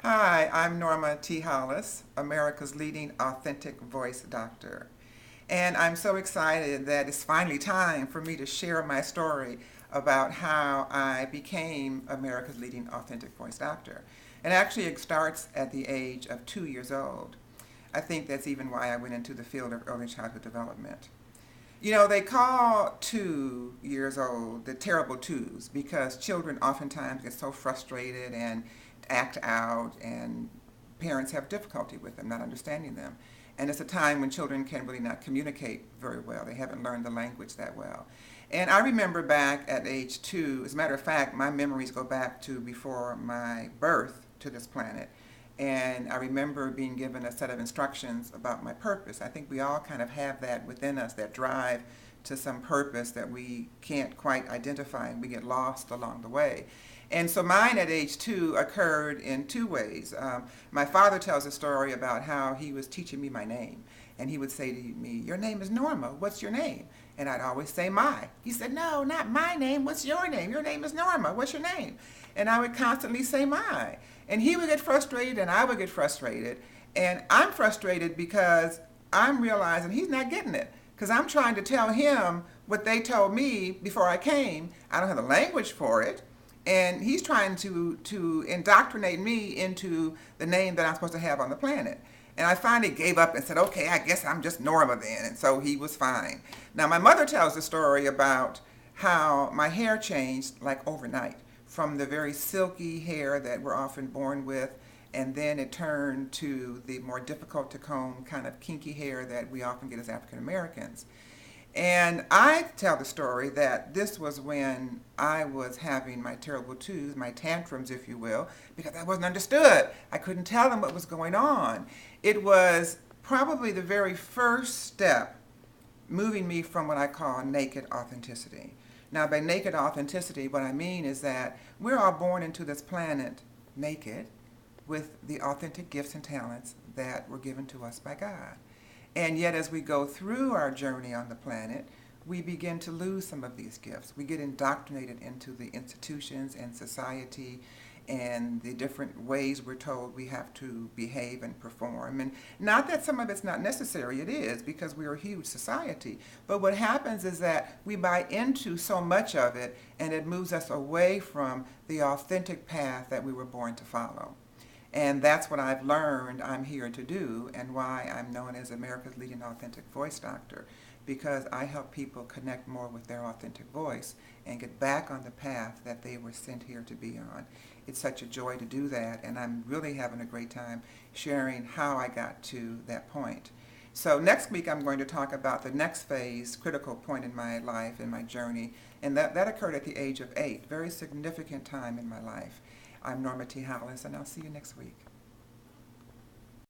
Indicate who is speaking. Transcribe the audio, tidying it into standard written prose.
Speaker 1: Hi, I'm Norma Hollis, America's leading authentic voice doctor. And I'm so excited that it's finally time for me to share my story about how I became America's leading authentic voice doctor. And actually, it starts at the age of 2 years old. I think that's even why I went into the field of early childhood development. You know, they call 2 years old the terrible twos because children oftentimes get so frustrated and act out, and parents have difficulty with them, not understanding them. And it's a time when children can really not communicate very well. They haven't learned the language that well. And I remember back at age 2, as a matter of fact, my memories go back to before my birth to this planet. And I remember being given a set of instructions about my purpose. I think we all kind of have that within us, that drive to some purpose that we can't quite identify, and we get lost along the way. And so mine at age 2 occurred in two ways. My father tells a story about how he was teaching me my name. And he would say to me, "Your name is Norma. What's your name?" And I'd always say my. He said, "No, not my name. What's your name? Your name is Norma. What's your name?" And I would constantly say my. And he would get frustrated and I would get frustrated. And I'm frustrated because I'm realizing he's not getting it. Because I'm trying to tell him what they told me before I came. I don't have the language for it. And he's trying to indoctrinate me into the name that I'm supposed to have on the planet. And I finally gave up and said, okay, I guess I'm just Norma then. And so he was fine. Now, my mother tells the story about how my hair changed like overnight from the very silky hair that we're often born with, and then it turned to the more difficult to comb kind of kinky hair that we often get as African Americans. And I tell the story that this was when I was having my terrible twos, my tantrums, if you will, because I wasn't understood. I couldn't tell them what was going on. It was probably the very first step moving me from what I call naked authenticity. Now, by naked authenticity, what I mean is that we're all born into this planet naked with the authentic gifts and talents that were given to us by God. And yet, as we go through our journey on the planet, we begin to lose some of these gifts. We get indoctrinated into the institutions and society and the different ways we're told we have to behave and perform. And not that some of it's not necessary, it is, because we're a huge society. But what happens is that we buy into so much of it, and it moves us away from the authentic path that we were born to follow. And that's what I've learned I'm here to do, and why I'm known as America's leading authentic voice doctor, because I help people connect more with their authentic voice and get back on the path that they were sent here to be on. It's such a joy to do that, and I'm really having a great time sharing how I got to that point. So next week I'm going to talk about the next phase, critical point in my life, in my journey, and that occurred at the age of 8, very significant time in my life. I'm Norma Hollis, and I'll see you next week.